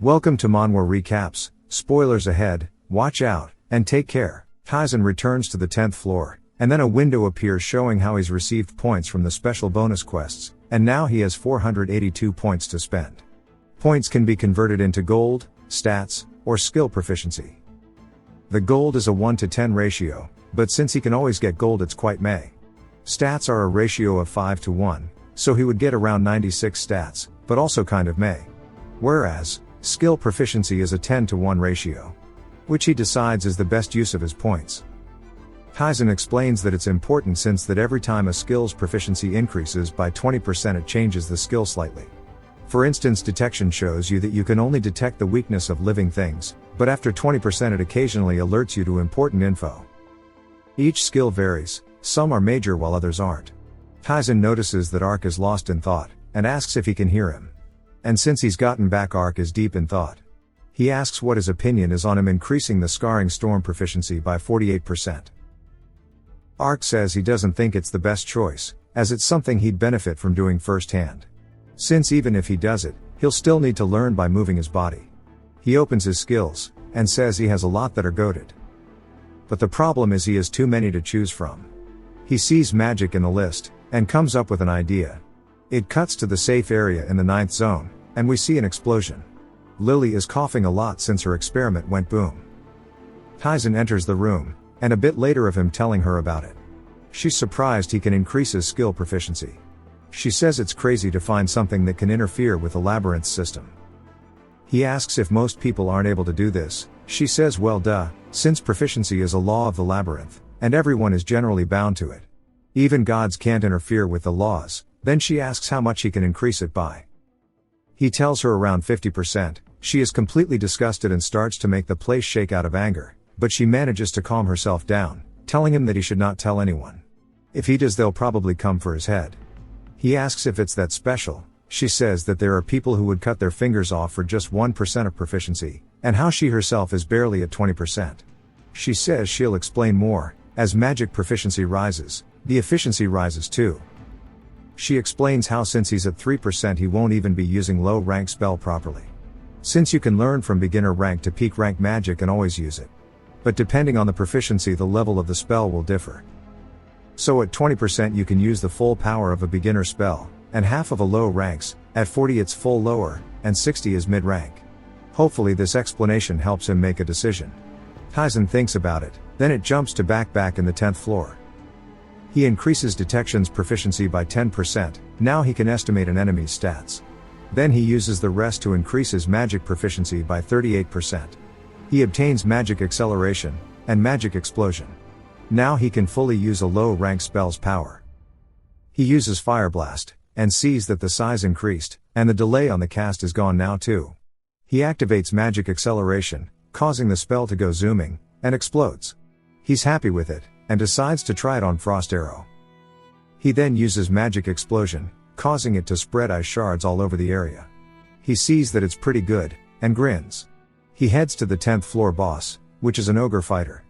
Welcome to Manhwa Recaps, spoilers ahead, watch out, and take care. Kaizen returns to the 10th floor, and then a window appears showing how he's received points from the special bonus quests, and now he has 482 points to spend. Points can be converted into gold, stats, or skill proficiency. The gold is a 1 to 10 ratio, but since he can always get gold it's quite meh. Stats are a ratio of 5 to 1, so he would get around 96 stats, but also kind of meh. Whereas, skill proficiency is a 10 to 1 ratio, which he decides is the best use of his points. Kaizen explains that it's important since that every time a skill's proficiency increases by 20% it changes the skill slightly. For instance, detection shows you that you can only detect the weakness of living things, but after 20% it occasionally alerts you to important info. Each skill varies, some are major while others aren't. Kaizen notices that Ark is lost in thought, and asks if he can hear him. And since he's gotten back, Ark is deep in thought. He asks what his opinion is on him increasing the Scarring Storm proficiency by 48%. Ark says he doesn't think it's the best choice, as it's something he'd benefit from doing firsthand. Since even if he does it, he'll still need to learn by moving his body. He opens his skills, and says he has a lot that are goated. But the problem is he has too many to choose from. He sees magic in the list, and comes up with an idea. It cuts to the safe area in the 9th zone, and we see an explosion. Lily is coughing a lot since her experiment went boom. Kaizen enters the room, and a bit later of him telling her about it. She's surprised he can increase his skill proficiency. She says it's crazy to find something that can interfere with the labyrinth system. He asks if most people aren't able to do this. She says well duh, since proficiency is a law of the labyrinth, and everyone is generally bound to it. Even gods can't interfere with the laws. Then she asks how much he can increase it by. He tells her around 50%, she is completely disgusted and starts to make the place shake out of anger, but she manages to calm herself down, telling him that he should not tell anyone. If he does they'll probably come for his head. He asks if it's that special. She says that there are people who would cut their fingers off for just 1% of proficiency, and how she herself is barely at 20%. She says she'll explain more. As magic proficiency rises, the efficiency rises too. She explains how since he's at 3% he won't even be using low rank spell properly. Since you can learn from beginner rank to peak rank magic and always use it. But depending on the proficiency the level of the spell will differ. So at 20% you can use the full power of a beginner spell, and half of a low ranks, at 40 it's full lower, and 60 is mid rank. Hopefully this explanation helps him make a decision. Kaizen thinks about it, then it jumps to back in the 10th floor. He increases detection's proficiency by 10%, now he can estimate an enemy's stats. Then he uses the rest to increase his magic proficiency by 38%. He obtains magic acceleration, and magic explosion. Now he can fully use a low rank spell's power. He uses Fire Blast, and sees that the size increased, and the delay on the cast is gone now too. He activates magic acceleration, causing the spell to go zooming, and explodes. He's happy with it, and decides to try it on Frost Arrow. He then uses magic explosion, causing it to spread ice shards all over the area. He sees that it's pretty good, and grins. He heads to the 10th floor boss, which is an ogre fighter.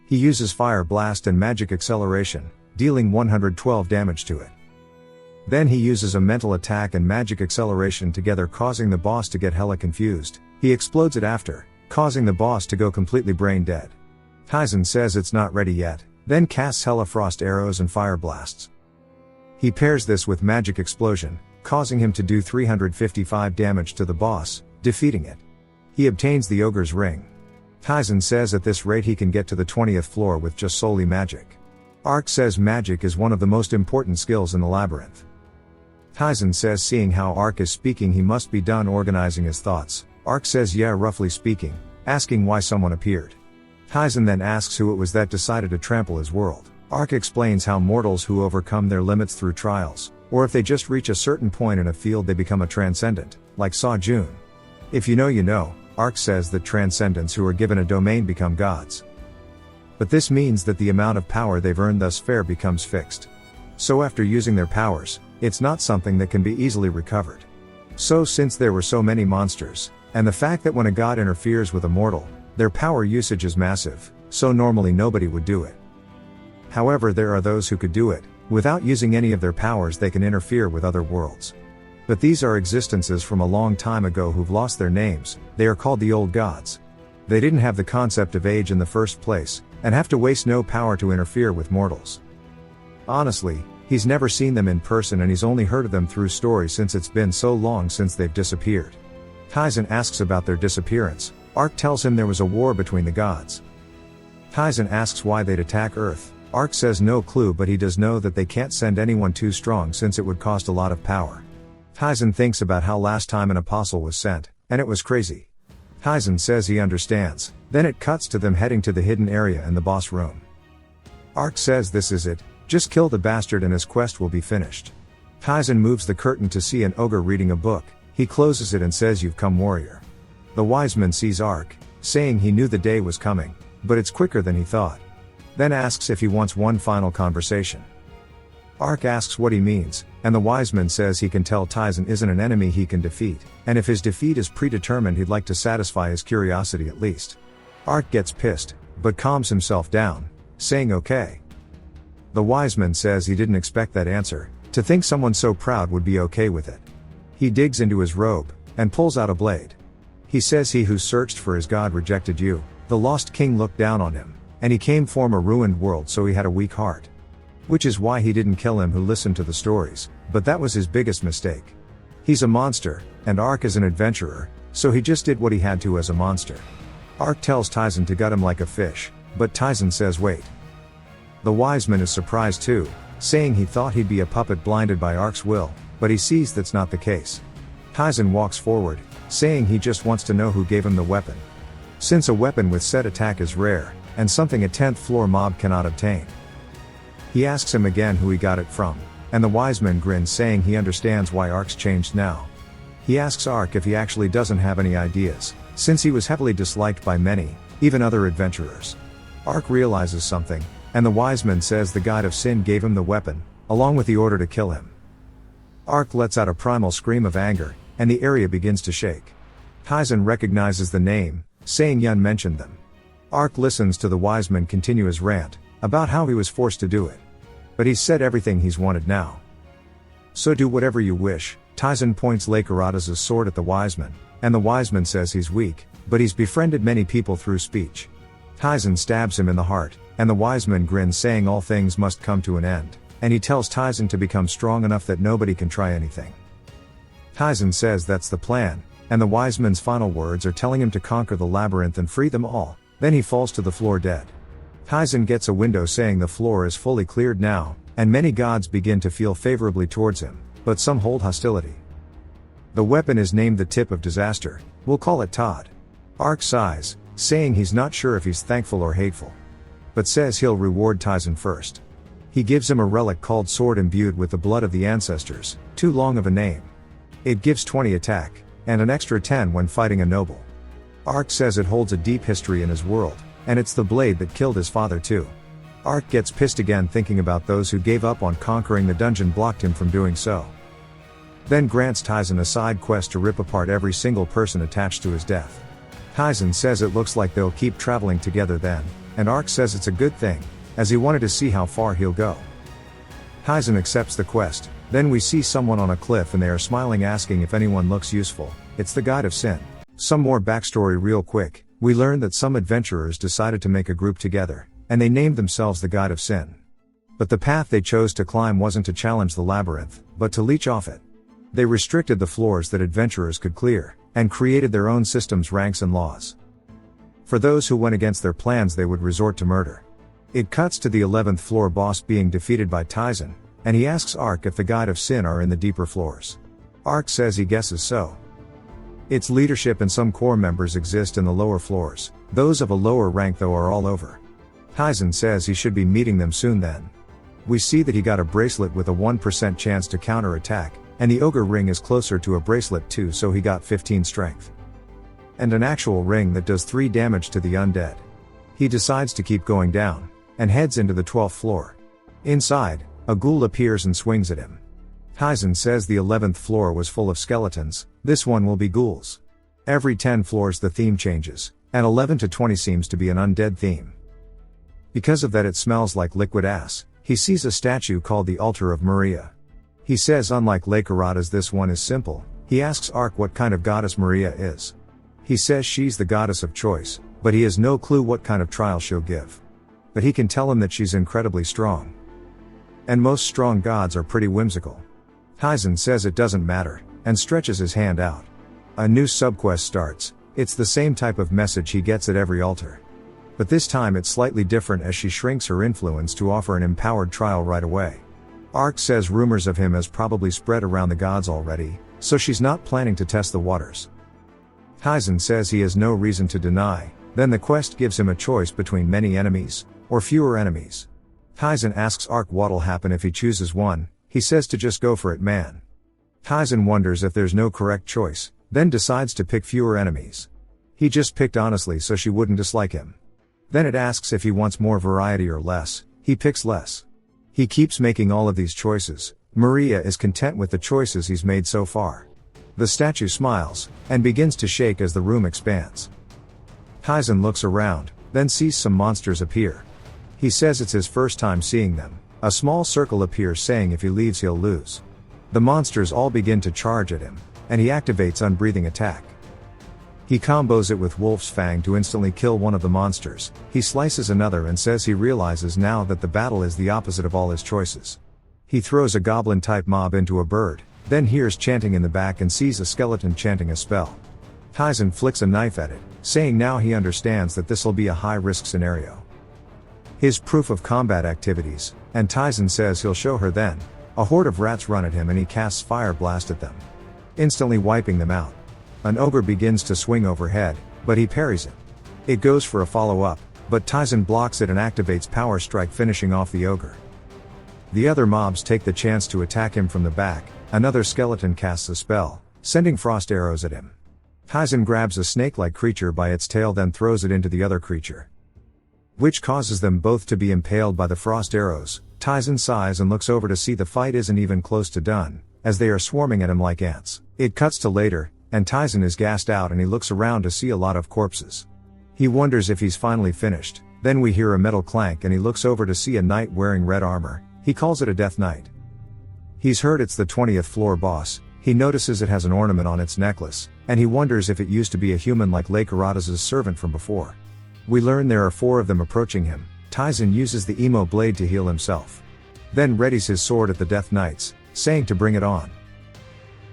He uses Fire Blast and magic acceleration, dealing 112 damage to it. Then he uses a mental attack and magic acceleration together, causing the boss to get hella confused. He explodes it after, causing the boss to go completely brain dead. Kaizen says it's not ready yet, then casts hella frost arrows and fire blasts. He pairs this with magic explosion, causing him to do 355 damage to the boss, defeating it. He obtains the ogre's ring. Kaizen says at this rate he can get to the 20th floor with just solely magic. Ark says magic is one of the most important skills in the labyrinth. Kaizen says seeing how Ark is speaking he must be done organizing his thoughts. Ark says yeah, roughly speaking, asking why someone appeared. Kaizen then asks who it was that decided to trample his world. Ark explains how mortals who overcome their limits through trials, or if they just reach a certain point in a field they become a transcendent, like Saw Jun. If you know you know, Ark says that transcendents who are given a domain become gods. But this means that the amount of power they've earned thus far becomes fixed. So after using their powers, it's not something that can be easily recovered. So since there were so many monsters, and the fact that when a god interferes with a mortal, their power usage is massive, so normally nobody would do it. However, there are those who could do it. Without using any of their powers they can interfere with other worlds. But these are existences from a long time ago who've lost their names. They are called the old gods. They didn't have the concept of age in the first place, and have to waste no power to interfere with mortals. Honestly, he's never seen them in person and he's only heard of them through stories since it's been so long since they've disappeared. Tyson asks about their disappearance. Ark tells him there was a war between the gods. Tyson asks why they'd attack Earth. Ark says no clue, but he does know that they can't send anyone too strong since it would cost a lot of power. Tyson thinks about how last time an apostle was sent, and it was crazy. Tyson says he understands. Then it cuts to them heading to the hidden area in the boss room. Ark says this is it, just kill the bastard and his quest will be finished. Tyson moves the curtain to see an ogre reading a book. He closes it and says, "You've come, warrior." The wise man sees Ark, saying he knew the day was coming, but it's quicker than he thought. Then asks if he wants one final conversation. Ark asks what he means, and the wise man says he can tell Tyson isn't an enemy he can defeat, and if his defeat is predetermined he'd like to satisfy his curiosity at least. Ark gets pissed, but calms himself down, saying okay. The wise man says he didn't expect that answer, to think someone so proud would be okay with it. He digs into his robe, and pulls out a blade. He says he who searched for his God rejected you. The lost king looked down on him, and he came from a ruined world, so he had a weak heart. Which is why he didn't kill him who listened to the stories, but that was his biggest mistake. He's a monster, and Ark is an adventurer, so he just did what he had to as a monster. Ark tells Tyson to gut him like a fish, but Tyson says wait. The wise man is surprised too, saying he thought he'd be a puppet blinded by Ark's will, but he sees that's not the case. Tyson walks forward, saying he just wants to know who gave him the weapon. Since a weapon with set attack is rare, and something a 10th floor mob cannot obtain. He asks him again who he got it from, and the wise man grins, saying he understands why Ark's changed now. He asks Ark if he actually doesn't have any ideas, since he was heavily disliked by many, even other adventurers. Ark realizes something, and the wise man says the god of sin gave him the weapon, along with the order to kill him. Ark lets out a primal scream of anger, and the area begins to shake. Tyson recognizes the name, saying Yun mentioned them. Ark listens to the wise man continue his rant, about how he was forced to do it. But he's said everything he's wanted now. So do whatever you wish. Tyson points Lakerada's sword at the wise man, and the wise man says he's weak, but he's befriended many people through speech. Tyson stabs him in the heart, and the wise man grins, saying all things must come to an end, and he tells Tyson to become strong enough that nobody can try anything. Tyson says that's the plan, and the wise man's final words are telling him to conquer the labyrinth and free them all. Then he falls to the floor dead. Tyson gets a window, saying the floor is fully cleared now, and many gods begin to feel favorably towards him, but some hold hostility. The weapon is named the Tip of Disaster. We'll call it Todd. Ark sighs, saying he's not sure if he's thankful or hateful, but says he'll reward Tyson first. He gives him a relic called Sword imbued with the blood of the ancestors, too long of a name. It gives 20 attack, and an extra 10 when fighting a noble. Ark says it holds a deep history in his world, and it's the blade that killed his father too. Ark gets pissed again, thinking about those who gave up on conquering the dungeon blocked him from doing so. Then grants Tyson a side quest to rip apart every single person attached to his death. Tyson says it looks like they'll keep traveling together then, and Ark says it's a good thing, as he wanted to see how far he'll go. Tyson accepts the quest. Then we see someone on a cliff and they are smiling, asking if anyone looks useful. It's the god of sin. Some more backstory real quick. We learn that some adventurers decided to make a group together, and they named themselves the God of Sin. But the path they chose to climb wasn't to challenge the labyrinth, but to leech off it. They restricted the floors that adventurers could clear, and created their own systems, ranks and laws. For those who went against their plans, they would resort to murder. It cuts to the 11th floor boss being defeated by Tyson, and he asks Ark if the God of Sin are in the deeper floors. Ark says he guesses so. Its leadership and some core members exist in the lower floors. Those of a lower rank though are all over. Tyson says he should be meeting them soon then. We see that he got a bracelet with a 1% chance to counter attack, and the ogre ring is closer to a bracelet too, so he got 15 strength. And an actual ring that does 3 damage to the undead. He decides to keep going down, and heads into the 12th floor. Inside, a ghoul appears and swings at him. Tyson says the 11th floor was full of skeletons, this one will be ghouls. Every 10 floors the theme changes, and 11 to 20 seems to be an undead theme. Because of that it smells like liquid ass. He sees a statue called the Altar of Maria. He says unlike Lake Arata's this one is simple. He asks Ark what kind of goddess Maria is. He says she's the goddess of choice, but he has no clue what kind of trial she'll give. But he can tell him that she's incredibly strong. And most strong gods are pretty whimsical. Taizen says it doesn't matter, and stretches his hand out. A new subquest starts. It's the same type of message he gets at every altar. But this time it's slightly different as she shrinks her influence to offer an empowered trial right away. Ark says rumors of him has probably spread around the gods already, so she's not planning to test the waters. Taizen says he has no reason to deny, then the quest gives him a choice between many enemies, or fewer enemies. Taizen asks Ark what'll happen if he chooses one. He says to just go for it, man. Taizen wonders if there's no correct choice, then decides to pick fewer enemies. He just picked honestly so she wouldn't dislike him. Then it asks if he wants more variety or less. He picks less. He keeps making all of these choices. Maria is content with the choices he's made so far. The statue smiles, and begins to shake as the room expands. Taizen looks around, then sees some monsters appear. He says it's his first time seeing them. A small circle appears saying if he leaves he'll lose. The monsters all begin to charge at him, and he activates Unbreathing Attack. He combos it with Wolf's Fang to instantly kill one of the monsters. He slices another and says he realizes now that the battle is the opposite of all his choices. He throws a goblin-type mob into a bird, then hears chanting in the back and sees a skeleton chanting a spell. Taizen flicks a knife at it, saying now he understands that this'll be a high-risk scenario. His proof of combat activities, and Taizen says he'll show her then. A horde of rats run at him and he casts Fire Blast at them, instantly wiping them out. An ogre begins to swing overhead, but he parries it. It goes for a follow-up, but Taizen blocks it and activates Power Strike, finishing off the ogre. The other mobs take the chance to attack him from the back. Another skeleton casts a spell, sending frost arrows at him. Taizen grabs a snake-like creature by its tail, then throws it into the other creature, which causes them both to be impaled by the frost arrows. Taizen sighs and looks over to see the fight isn't even close to done, as they are swarming at him like ants. It cuts to later, and Taizen is gassed out and he looks around to see a lot of corpses. He wonders if he's finally finished. Then we hear a metal clank and he looks over to see a knight wearing red armor. He calls it a death knight. He's heard it's the 20th floor boss. He notices it has an ornament on its necklace, and he wonders if it used to be a human like Lake Arata's servant from before. We learn there are 4 of them approaching him. Taizen uses the emo blade to heal himself, then readies his sword at the death knights, saying to bring it on.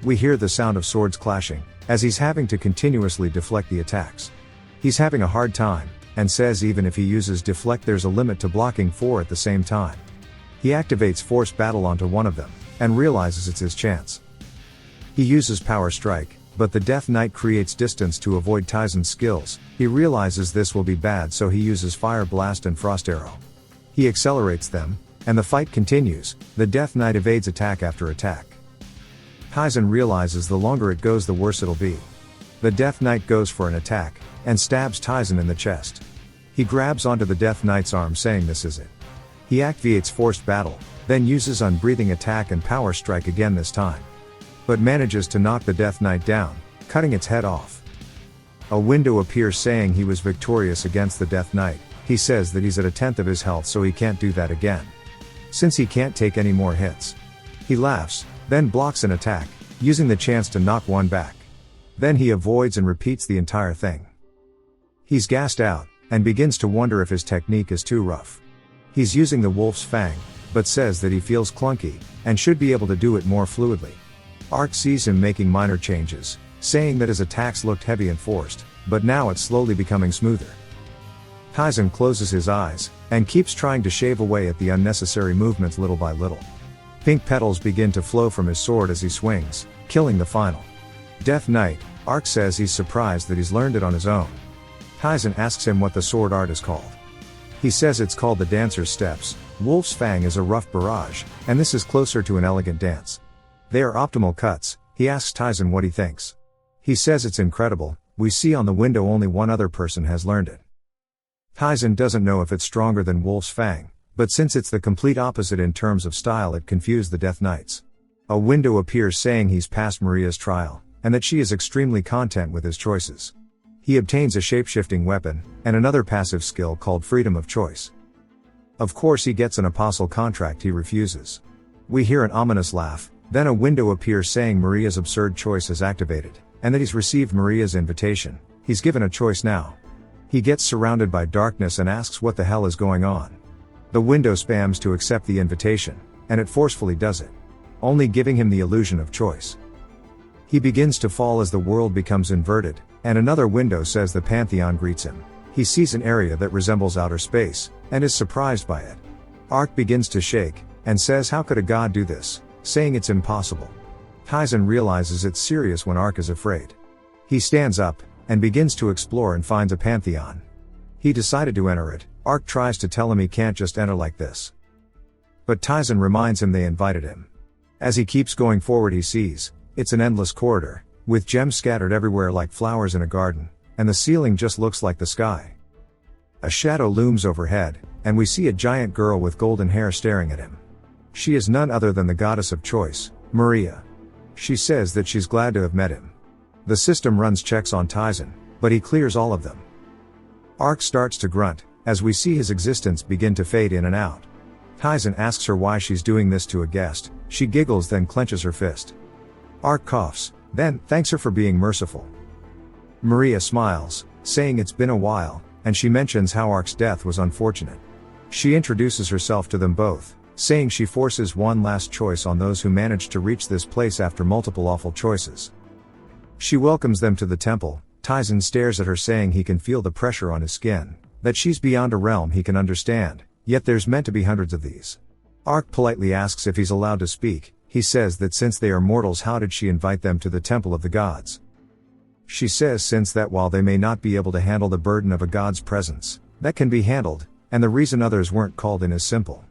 We hear the sound of swords clashing, as he's having to continuously deflect the attacks. He's having a hard time, and says even if he uses deflect there's a limit to blocking 4 at the same time. He activates Force Battle onto one of them, and realizes it's his chance. He uses Power Strike, but the Death Knight creates distance to avoid Taizen's skills. He realizes this will be bad, so he uses Fire Blast and Frost Arrow. He accelerates them, and the fight continues. The Death Knight evades attack after attack. Taizen realizes the longer it goes the worse it'll be. The Death Knight goes for an attack, and stabs Taizen in the chest. He grabs onto the Death Knight's arm saying this is it. He activates Forced Battle, then uses Unbreathing Attack and Power Strike again this time, but manages to knock the Death Knight down, cutting its head off. A window appears saying he was victorious against the Death Knight. He says that he's at 1/10 of his health, so he can't do that again, since he can't take any more hits. He laughs, then blocks an attack, using the chance to knock one back. Then he avoids and repeats the entire thing. He's gassed out, and begins to wonder if his technique is too rough. He's using the Wolf's Fang, but says that he feels clunky, and should be able to do it more fluidly. Ark sees him making minor changes, saying that his attacks looked heavy and forced, but now it's slowly becoming smoother. Taizen closes his eyes, and keeps trying to shave away at the unnecessary movements little by little. Pink petals begin to flow from his sword as he swings, killing the final Death Knight. Ark says he's surprised that he's learned it on his own. Taizen asks him what the sword art is called. He says it's called the Dancer's Steps. Wolf's Fang is a rough barrage, and this is closer to an elegant dance. They are optimal cuts. He asks Taizen what he thinks. He says it's incredible. We see on the window only one other person has learned it. Taizen doesn't know if it's stronger than Wolf's Fang, but since it's the complete opposite in terms of style, it confused the Death Knights. A window appears saying he's passed Maria's trial, and that she is extremely content with his choices. He obtains a shape-shifting weapon, and another passive skill called Freedom of Choice. Of course he gets an apostle contract he refuses. We hear an ominous laugh, Then a window appears saying Maria's absurd choice is activated, and that he's received Maria's invitation. He's given a choice now. He gets surrounded by darkness and asks what the hell is going on. The window spams to accept the invitation, and it forcefully does it, only giving him the illusion of choice. He begins to fall as the world becomes inverted, and another window says the Pantheon greets him. He sees an area that resembles outer space, and is surprised by it. Ark begins to shake, and says how could a god do this, saying it's impossible. Kaizen realizes it's serious when Ark is afraid. He stands up, and begins to explore and finds a Pantheon. He decided to enter it. Ark tries to tell him he can't just enter like this. But Kaizen reminds him they invited him. As he keeps going forward he sees, it's an endless corridor, with gems scattered everywhere like flowers in a garden, and the ceiling just looks like the sky. A shadow looms overhead, and we see a giant girl with golden hair staring at him. She is none other than the goddess of choice, Maria. She says that she's glad to have met him. The system runs checks on Kaizen, but he clears all of them. Ark starts to grunt, as we see his existence begin to fade in and out. Kaizen asks her why she's doing this to a guest. She giggles, then clenches her fist. Ark coughs, then thanks her for being merciful. Maria smiles, saying it's been a while, and she mentions how Ark's death was unfortunate. She introduces herself to them both, saying she forces one last choice on those who manage to reach this place after multiple awful choices. She welcomes them to the temple. Kaizen stares at her, saying he can feel the pressure on his skin, that she's beyond a realm he can understand, yet there's meant to be hundreds of these. Ark politely asks if he's allowed to speak. He says that since they are mortals, how did she invite them to the temple of the gods? She says since that while they may not be able to handle the burden of a god's presence, that can be handled, and the reason others weren't called in is simple.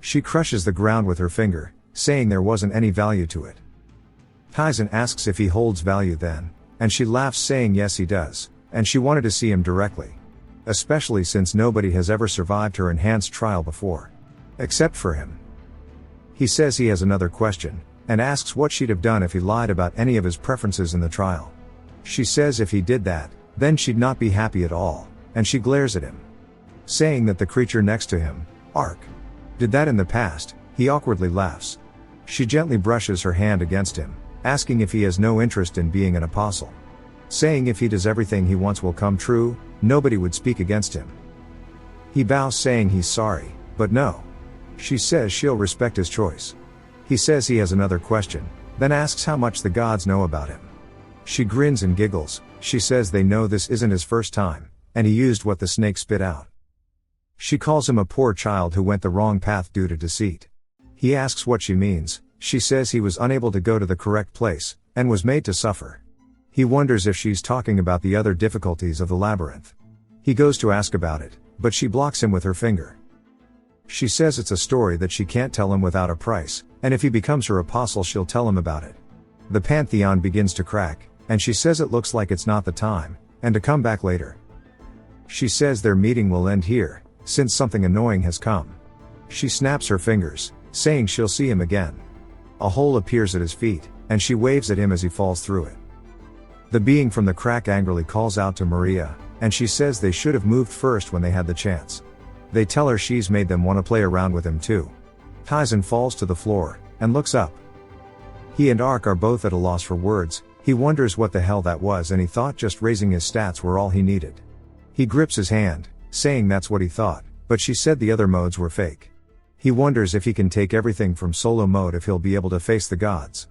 She crushes the ground with her finger, saying there wasn't any value to it. Kaizen asks if he holds value then, and she laughs, saying yes he does, and she wanted to see him directly. Especially since nobody has ever survived her enhanced trial before. Except for him. He says he has another question, and asks what she'd have done if he lied about any of his preferences in the trial. She says if he did that, then she'd not be happy at all, and she glares at him. Saying that the creature next to him, Ark, did that in the past. He awkwardly laughs. She gently brushes her hand against him, asking if he has no interest in being an apostle. Saying if he does everything he wants will come true, nobody would speak against him. He bows, saying he's sorry, but no. She says she'll respect his choice. He says he has another question, then asks how much the gods know about him. She grins and giggles. She says they know this isn't his first time, and he used what the snake spit out. She calls him a poor child who went the wrong path due to deceit. He asks what she means. She says he was unable to go to the correct place, and was made to suffer. He wonders if she's talking about the other difficulties of the labyrinth. He goes to ask about it, but she blocks him with her finger. She says it's a story that she can't tell him without a price, and if he becomes her apostle she'll tell him about it. The Pantheon begins to crack, and she says it looks like it's not the time, and to come back later. She says their meeting will end here, since something annoying has come. She snaps her fingers, saying she'll see him again. A hole appears at his feet, and she waves at him as he falls through it. The being from the crack angrily calls out to Maria, and she says they should have moved first when they had the chance. They tell her she's made them want to play around with him too. Kaizen falls to the floor, and looks up. He and Ark are both at a loss for words. He wonders what the hell that was, and he thought just raising his stats were all he needed. He grips his hand, saying that's what he thought, but she said the other modes were fake. He wonders if he can take everything from solo mode, if he'll be able to face the gods.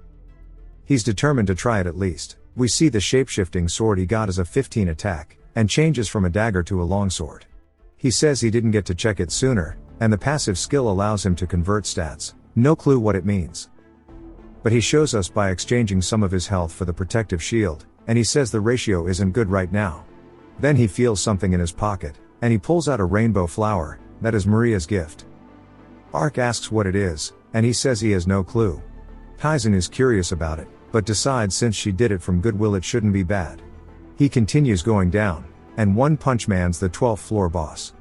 He's determined to try it at least. We see the shapeshifting sword he got as a 15 attack, and changes from a dagger to a longsword. He says he didn't get to check it sooner, and the passive skill allows him to convert stats. No clue what it means. But he shows us by exchanging some of his health for the protective shield, and he says the ratio isn't good right now. Then he feels something in his pocket, and he pulls out a rainbow flower. That is Maria's gift. Ark asks what it is, and he says he has no clue. Kaizen is curious about it, but decides since she did it from goodwill it shouldn't be bad. He continues going down, and One Punch Man's the 12th floor boss.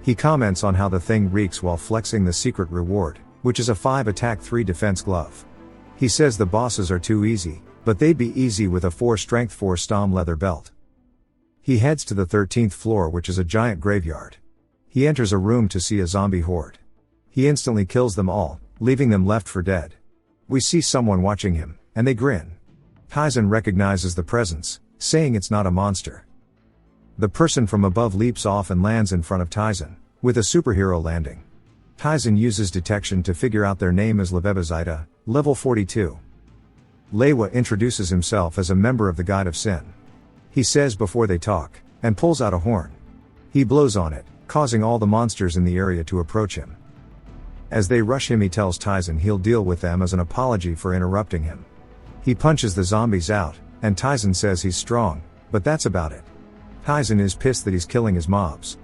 He comments on how the thing reeks while flexing the secret reward, which is a 5 attack 3 defense glove. He says the bosses are too easy, but they'd be easy with a 4 strength 4 stom leather belt. He heads to the 13th floor, which is a giant graveyard. He enters a room to see a zombie horde. He instantly kills them all, leaving them left for dead. We see someone watching him, and they grin. Taizen recognizes the presence, saying it's not a monster. The person from above leaps off and lands in front of Taizen, with a superhero landing. Taizen uses detection to figure out their name as Levebazita, level 42. Leiwa introduces himself as a member of the Guide of Sin. He says before they talk, and pulls out a horn. He blows on it, causing all the monsters in the area to approach him. As they rush him, he tells Taizen he'll deal with them as an apology for interrupting him. He punches the zombies out, and Taizen says he's strong, but that's about it. Taizen is pissed that he's killing his mobs.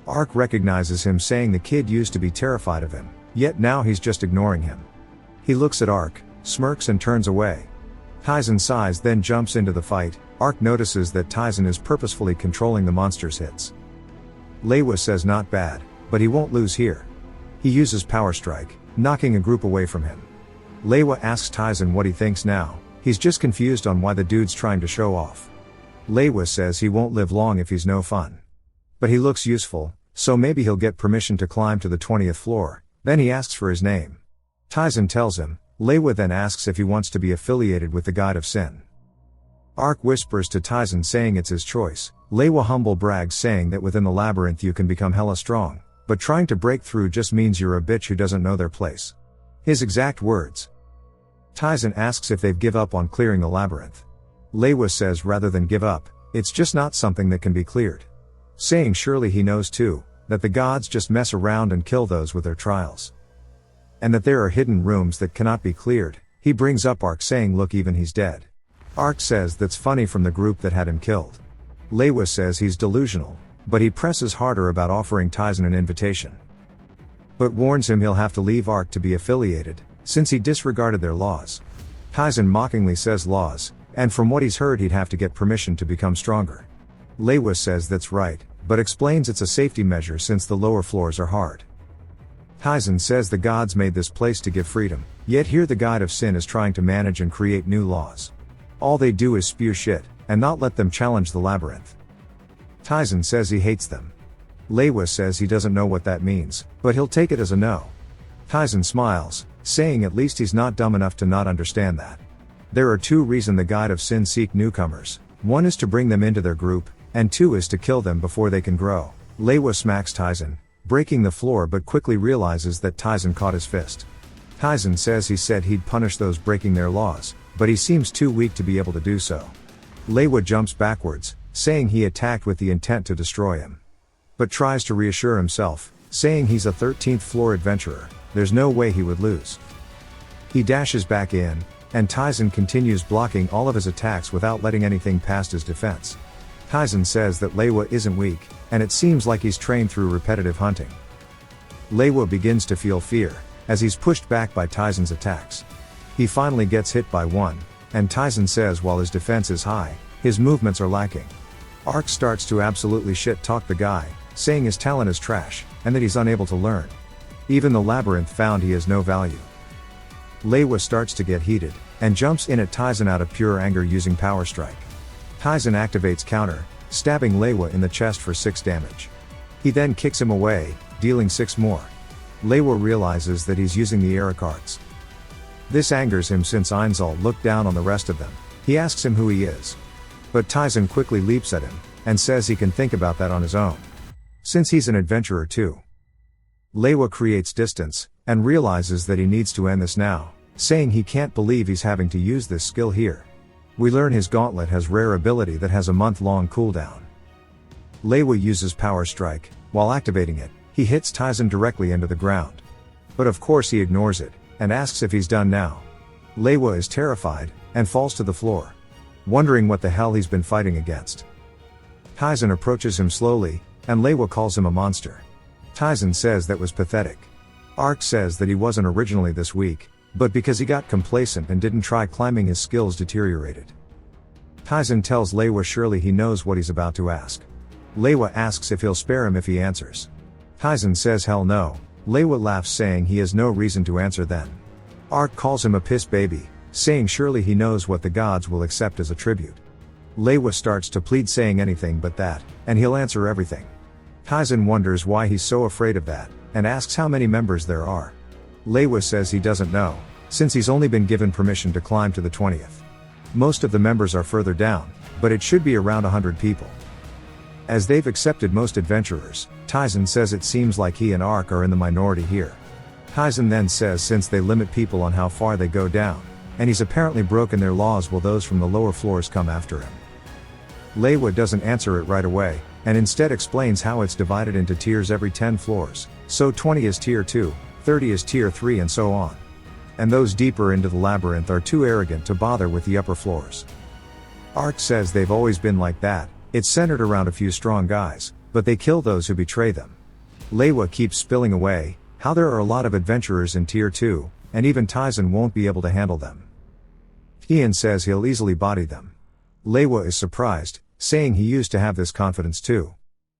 Ark recognizes him, saying the kid used to be terrified of him, yet now he's just ignoring him. He looks at Ark, smirks and turns away. Taizen sighs, then jumps into the fight. Ark notices that Taizen is purposefully controlling the monster's hits. Leiwa says not bad, but he won't lose here. He uses Power Strike, knocking a group away from him. Leiwa asks Taizen what he thinks now. He's just confused on why the dude's trying to show off. Leiwa says he won't live long if he's no fun. But he looks useful, so maybe he'll get permission to climb to the 20th floor. Then he asks for his name. Taizen tells him. Leiwa then asks if he wants to be affiliated with the Guide of Sin. Ark whispers to Taizen, saying it's his choice. Leiwa humble brags, saying that within the labyrinth you can become hella strong, but trying to break through just means you're a bitch who doesn't know their place. His exact words. Taizen asks if they've give up on clearing the labyrinth. Leiwa says rather than give up, it's just not something that can be cleared. Saying surely he knows too, that the gods just mess around and kill those with their trials. And that there are hidden rooms that cannot be cleared. He brings up Ark, saying look, even he's dead. Ark says that's funny from the group that had him killed. Leiwa says he's delusional, but he presses harder about offering Taizen an invitation. But warns him he'll have to leave Ark to be affiliated, since he disregarded their laws. Taizen mockingly says laws, and from what he's heard he'd have to get permission to become stronger. Leiwa says that's right, but explains it's a safety measure since the lower floors are hard. Taizen says the gods made this place to give freedom, yet here the Guide of Sin is trying to manage and create new laws. All they do is spew shit, and not let them challenge the labyrinth. Taizen says he hates them. Leiwa says he doesn't know what that means, but he'll take it as a no. Taizen smiles, saying at least he's not dumb enough to not understand that. There are two reasons the Guide of Sin seek newcomers. One is to bring them into their group, and two is to kill them before they can grow. Leiwa smacks Taizen, breaking the floor, but quickly realizes that Taizen caught his fist. Taizen says he said he'd punish those breaking their laws, but he seems too weak to be able to do so. Leiwa jumps backwards, saying he attacked with the intent to destroy him. But tries to reassure himself, saying he's a 13th floor adventurer, there's no way he would lose. He dashes back in, and Taizen continues blocking all of his attacks without letting anything past his defense. Taizen says that Leiwa isn't weak, and it seems like he's trained through repetitive hunting. Leiwa begins to feel fear, as he's pushed back by Taizen's attacks. He finally gets hit by one, and Taizen says while his defense is high, his movements are lacking. Ark starts to absolutely shit-talk the guy, saying his talent is trash, and that he's unable to learn. Even the labyrinth found he has no value. Leiwa starts to get heated, and jumps in at Taizen out of pure anger using Power Strike. Taizen activates counter, stabbing Leiwa in the chest for 6 damage. He then kicks him away, dealing 6 more. Leiwa realizes that he's using the era cards. This angers him since Einzel looked down on the rest of them. He asks him who he is. But Taizen quickly leaps at him, and says he can think about that on his own. Since he's an adventurer too. Leiwa creates distance, and realizes that he needs to end this now, saying he can't believe he's having to use this skill here. We learn his gauntlet has rare ability that has a month-long cooldown. Leiwa uses Power Strike. While activating it, he hits Taizen directly into the ground. But of course he ignores it, and asks if he's done now. Leiwa is terrified, and falls to the floor, wondering what the hell he's been fighting against. Taizen approaches him slowly, and Leiwa calls him a monster. Taizen says that was pathetic. Ark says that he wasn't originally this weak, but because he got complacent and didn't try climbing his skills deteriorated. Taizen tells Leiwa surely he knows what he's about to ask. Leiwa asks if he'll spare him if he answers. Taizen says hell no. Leiwa laughs, saying he has no reason to answer then. Ark calls him a piss baby, saying surely he knows what the gods will accept as a tribute. Leiwa starts to plead, saying anything but that, and he'll answer everything. Taizen wonders why he's so afraid of that, and asks how many members there are. Leiwa says he doesn't know, since he's only been given permission to climb to the 20th. Most of the members are further down, but it should be around 100 people. As they've accepted most adventurers, Tyson says it seems like he and Ark are in the minority here. Tyson then says since they limit people on how far they go down, and he's apparently broken their laws, will those from the lower floors come after him? Manhwa doesn't answer it right away, and instead explains how it's divided into tiers every 10 floors, so 20 is tier 2, 30 is tier 3 and so on. And those deeper into the labyrinth are too arrogant to bother with the upper floors. Ark says they've always been like that, it's centered around a few strong guys, but they kill those who betray them. Manhwa keeps spilling away, how there are a lot of adventurers in tier 2, and even Tyson won't be able to handle them. Ian says he'll easily body them. Manhwa is surprised, saying he used to have this confidence too.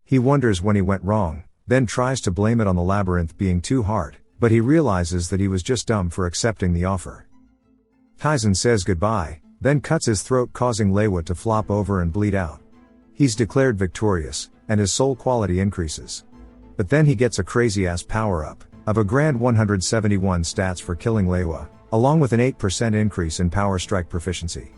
He wonders when he went wrong, then tries to blame it on the labyrinth being too hard, but he realizes that he was just dumb for accepting the offer. Tyson says goodbye, then cuts his throat, causing Manhwa to flop over and bleed out. He's declared victorious, and his soul quality increases. But then he gets a crazy-ass power-up, of a grand 171 stats for killing Manhwa, along with an 8% increase in power strike proficiency.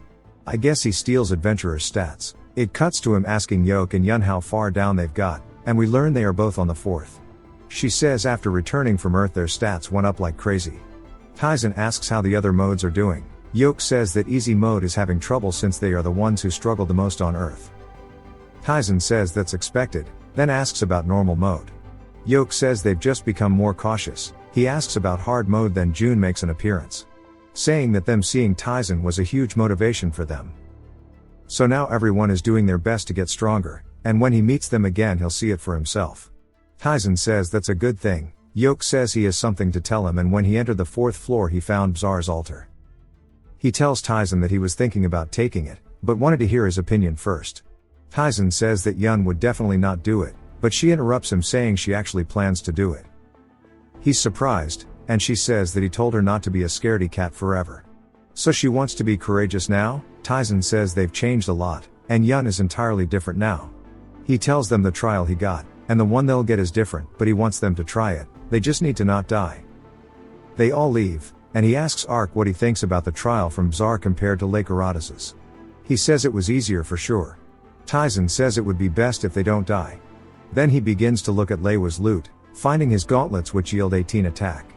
I guess he steals adventurer's stats. It cuts to him asking Yoke and Yun how far down they've got, and we learn they are both on the 4th. She says after returning from Earth their stats went up like crazy. Tyson asks how the other modes are doing. Yoke says that easy mode is having trouble since they are the ones who struggle the most on Earth. Tyson says that's expected, then asks about normal mode. Yoke says they've just become more cautious. He asks about hard mode, then June makes an appearance, saying that them seeing Tyson was a huge motivation for them. So now everyone is doing their best to get stronger, and when he meets them again he'll see it for himself. Tyson says that's a good thing. Yoke says he has something to tell him, and when he entered the 4th floor he found Bzar's altar. He tells Tyson that he was thinking about taking it, but wanted to hear his opinion first. Tyson says that Yun would definitely not do it, but she interrupts him saying she actually plans to do it. He's surprised, and she says that he told her not to be a scaredy cat forever. So she wants to be courageous now? Tyson says they've changed a lot, and Yun is entirely different now. He tells them the trial he got, and the one they'll get is different, but he wants them to try it, they just need to not die. They all leave, and he asks Ark what he thinks about the trial from Bzar compared to Lake Herodotus. He says it was easier for sure. Tyson says it would be best if they don't die. Then he begins to look at Manhwa's loot, finding his gauntlets which yield 18 attack.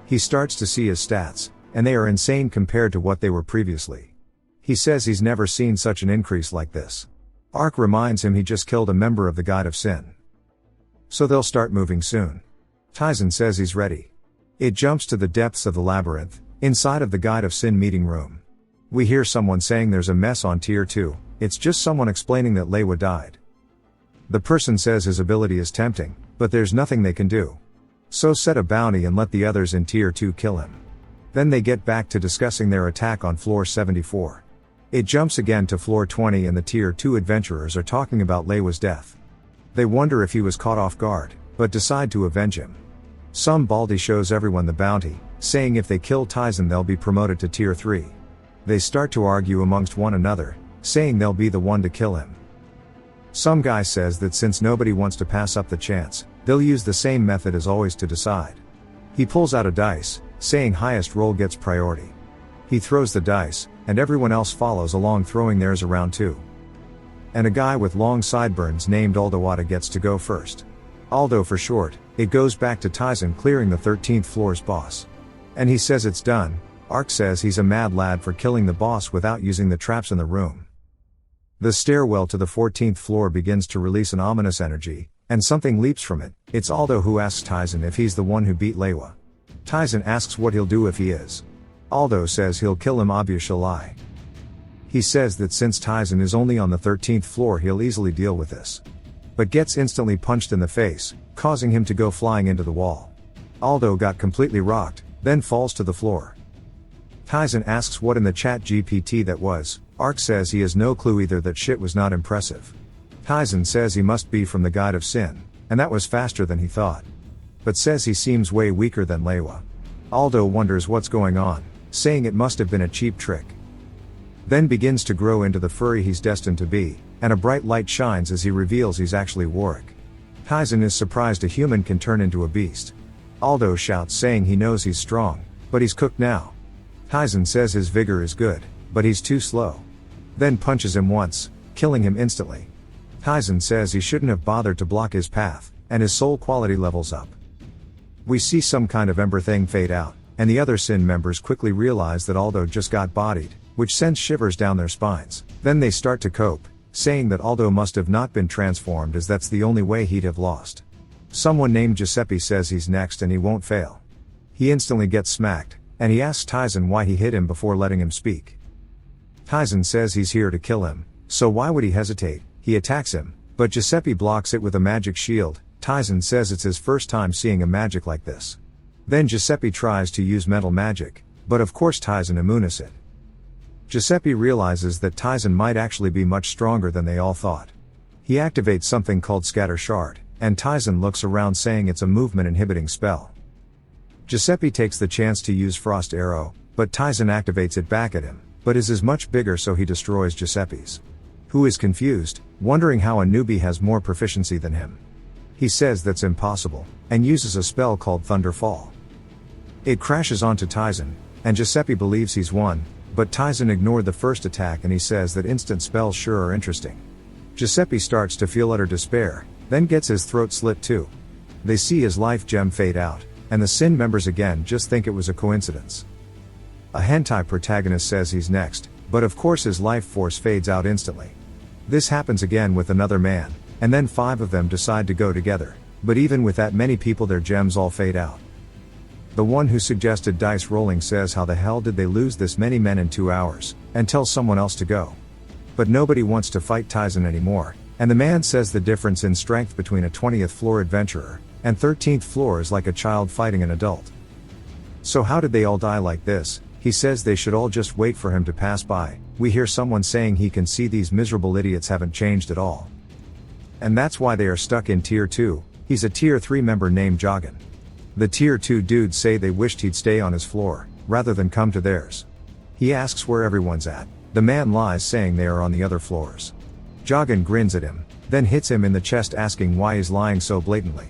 He starts to see his stats, and they are insane compared to what they were previously. He says he's never seen such an increase like this. Ark reminds him he just killed a member of the Guide of Sin. So they'll start moving soon. Tyson says he's ready. It jumps to the depths of the labyrinth, inside of the Guide of Sin meeting room. We hear someone saying there's a mess on tier 2, it's just someone explaining that Manhwa died. The person says his ability is tempting, but there's nothing they can do. So set a bounty and let the others in tier 2 kill him. Then they get back to discussing their attack on floor 74. It jumps again to floor 20 and the tier 2 adventurers are talking about Manhwa's death. They wonder if he was caught off guard, but decide to avenge him. Some Baldy shows everyone the bounty, saying if they kill Tyson they'll be promoted to tier 3. They start to argue amongst one another, saying they'll be the one to kill him. Some guy says that since nobody wants to pass up the chance, they'll use the same method as always to decide. He pulls out a dice, saying highest roll gets priority. He throws the dice, and everyone else follows along throwing theirs around too. And a guy with long sideburns named Aldowada gets to go first. Aldo for short. It goes back to Tyson clearing the 13th floor's boss. And he says it's done. Ark says he's a mad lad for killing the boss without using the traps in the room. The stairwell to the 14th floor begins to release an ominous energy, and something leaps from it. It's Aldo who asks Tyson if he's the one who beat Manhwa. Tyson asks what he'll do if he is. Aldo says he'll kill him, obvious lie. He says that since Tyson is only on the 13th floor he'll easily deal with this. But gets instantly punched in the face, causing him to go flying into the wall. Aldo got completely rocked, then falls to the floor. Tyson asks what in the chat GPT that was. Ark says he has no clue either, that shit was not impressive. Tyson says he must be from the Guide of Sin, and that was faster than he thought. But says he seems way weaker than Manhwa. Aldo wonders what's going on, saying it must have been a cheap trick. Then begins to grow into the furry he's destined to be, and a bright light shines as he reveals he's actually Warwick. Tyson is surprised a human can turn into a beast. Aldo shouts saying he knows he's strong, but he's cooked now. Taizen says his vigor is good, but he's too slow. Then punches him once, killing him instantly. Taizen says he shouldn't have bothered to block his path, and his soul quality levels up. We see some kind of ember thing fade out, and the other Sin members quickly realize that Aldo just got bodied, which sends shivers down their spines. Then they start to cope, saying that Aldo must have not been transformed as that's the only way he'd have lost. Someone named Giuseppe says he's next and he won't fail. He instantly gets smacked, and he asks Taizen why he hit him before letting him speak. Taizen says he's here to kill him, so why would he hesitate? He attacks him, but Giuseppe blocks it with a magic shield. Taizen says it's his first time seeing a magic like this. Then Giuseppe tries to use mental magic, but of course Taizen immunes it. Giuseppe realizes that Taizen might actually be much stronger than they all thought. He activates something called Scatter Shard, and Taizen looks around saying it's a movement inhibiting spell. Giuseppe takes the chance to use Frost Arrow, but Taizen activates it back at him, but his is much bigger so he destroys Giuseppe's. Who is confused, wondering how a newbie has more proficiency than him. He says that's impossible, and uses a spell called Thunderfall. It crashes onto Taizen, and Giuseppe believes he's won, but Taizen ignored the first attack and he says that instant spells sure are interesting. Giuseppe starts to feel utter despair, then gets his throat slit too. They see his life gem fade out, and the Sin members again just think it was a coincidence. A hentai protagonist says he's next, but of course his life force fades out instantly. This happens again with another man, and then 5 of them decide to go together, but even with that many people their gems all fade out. The one who suggested dice rolling says how the hell did they lose this many men in 2 hours, and tells someone else to go. But nobody wants to fight Taizen anymore, and the man says the difference in strength between a 20th floor adventurer and 13th floor is like a child fighting an adult. So how did they all die like this? He says they should all just wait for him to pass by. We hear someone saying he can see these miserable idiots haven't changed at all. And that's why they are stuck in tier 2, he's a tier 3 member named Joggin. The tier 2 dudes say they wished he'd stay on his floor, rather than come to theirs. He asks where everyone's at. The man lies saying they are on the other floors. Joggin grins at him, then hits him in the chest asking why he's lying so blatantly.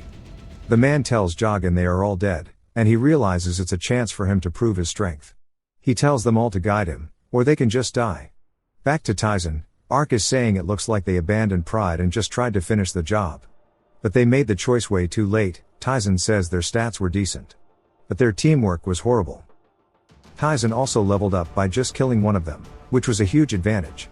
The man tells Joggin they are all dead, and he realizes it's a chance for him to prove his strength. He tells them all to guide him, or they can just die. Back to Taizen, Ark is saying it looks like they abandoned pride and just tried to finish the job. But they made the choice way too late. Taizen says their stats were decent, but their teamwork was horrible. Taizen also leveled up by just killing one of them, which was a huge advantage.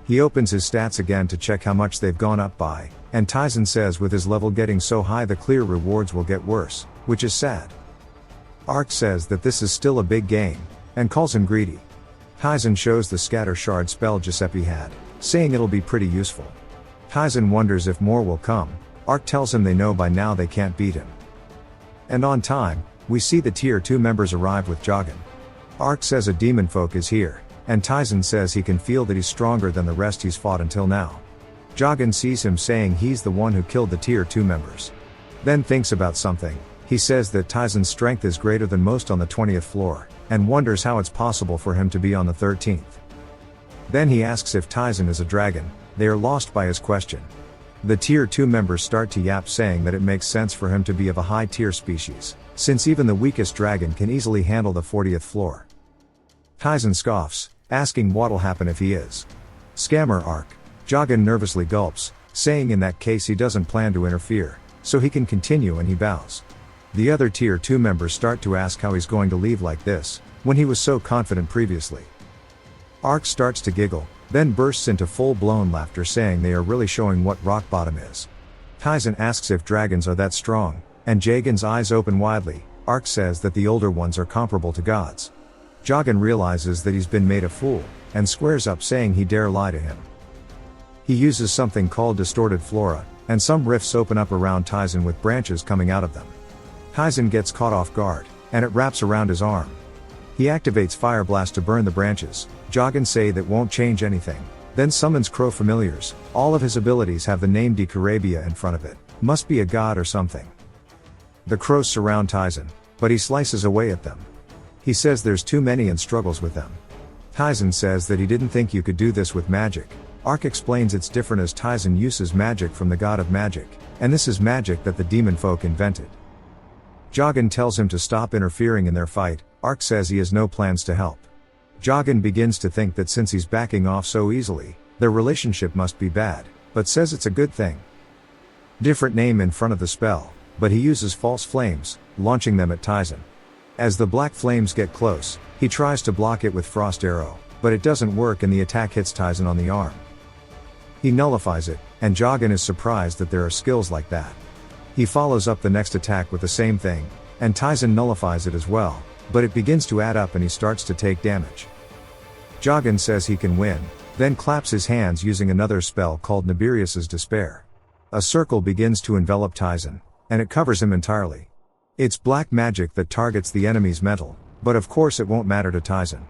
He opens his stats again to check how much they've gone up by, and Taizen says with his level getting so high the clear rewards will get worse, which is sad. Ark says that this is still a big game, and calls him greedy. Taizen shows the Scatter Shard spell Giuseppe had, saying it'll be pretty useful. Taizen wonders if more will come. Ark tells him they know by now they can't beat him. And on time, we see the tier 2 members arrive with Joggin. Ark says a demon folk is here, and Taizen says he can feel that he's stronger than the rest he's fought until now. Joggin sees him saying he's the one who killed the tier 2 members. Then thinks about something. He says that Taizen's strength is greater than most on the 20th floor, and wonders how it's possible for him to be on the 13th. Then he asks if Taizen is a dragon. They are lost by his question. The tier 2 members start to yap saying that it makes sense for him to be of a high tier species, since even the weakest dragon can easily handle the 40th floor. Taizen scoffs, asking what'll happen if he is. Scammer Ark. Joggin nervously gulps, saying in that case he doesn't plan to interfere, so he can continue, and he bows. The other tier 2 members start to ask how he's going to leave like this, when he was so confident previously. Ark starts to giggle, then bursts into full-blown laughter saying they are really showing what rock bottom is. Taizen asks if dragons are that strong, and Jagin's eyes open widely. Ark says that the older ones are comparable to gods. Joggin realizes that he's been made a fool, and squares up saying he dare lie to him. He uses something called Distorted Flora, and some rifts open up around Taizen with branches coming out of them. Taizen gets caught off guard, and it wraps around his arm. He activates Fire Blast to burn the branches. Joggin say that won't change anything, then summons crow familiars. All of his abilities have the name De Carabia in front of it, must be a god or something. The crows surround Taizen, but he slices away at them. He says there's too many and struggles with them. Taizen says that he didn't think you could do this with magic. Ark explains it's different as Taizen uses magic from the god of magic, and this is magic that the demon folk invented. Joggin tells him to stop interfering in their fight. Ark says he has no plans to help. Joggin begins to think that since he's backing off so easily, their relationship must be bad, but says it's a good thing. Different name in front of the spell, but he uses false flames, launching them at Tyson. As the black flames get close, he tries to block it with frost arrow, but it doesn't work and the attack hits Tyson on the arm. He nullifies it, and Joggin is surprised that there are skills like that. He follows up the next attack with the same thing, and Tyson nullifies it as well, but it begins to add up and he starts to take damage. Joggin says he can win, then claps his hands using another spell called Nibirius's Despair. A circle begins to envelop Tyson, and it covers him entirely. It's black magic that targets the enemy's mental, but of course it won't matter to Tyson.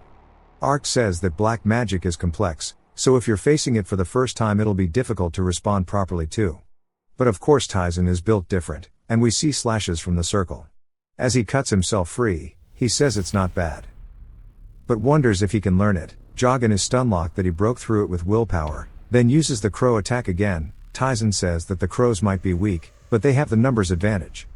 Ark says that black magic is complex, so if you're facing it for the first time it'll be difficult to respond properly to. But of course Tyson is built different, and we see slashes from the circle. As he cuts himself free, he says it's not bad, but wonders if he can learn it. Joggin is stunlocked that he broke through it with willpower, then uses the crow attack again. Tyson says that the crows might be weak, but they have the numbers advantage.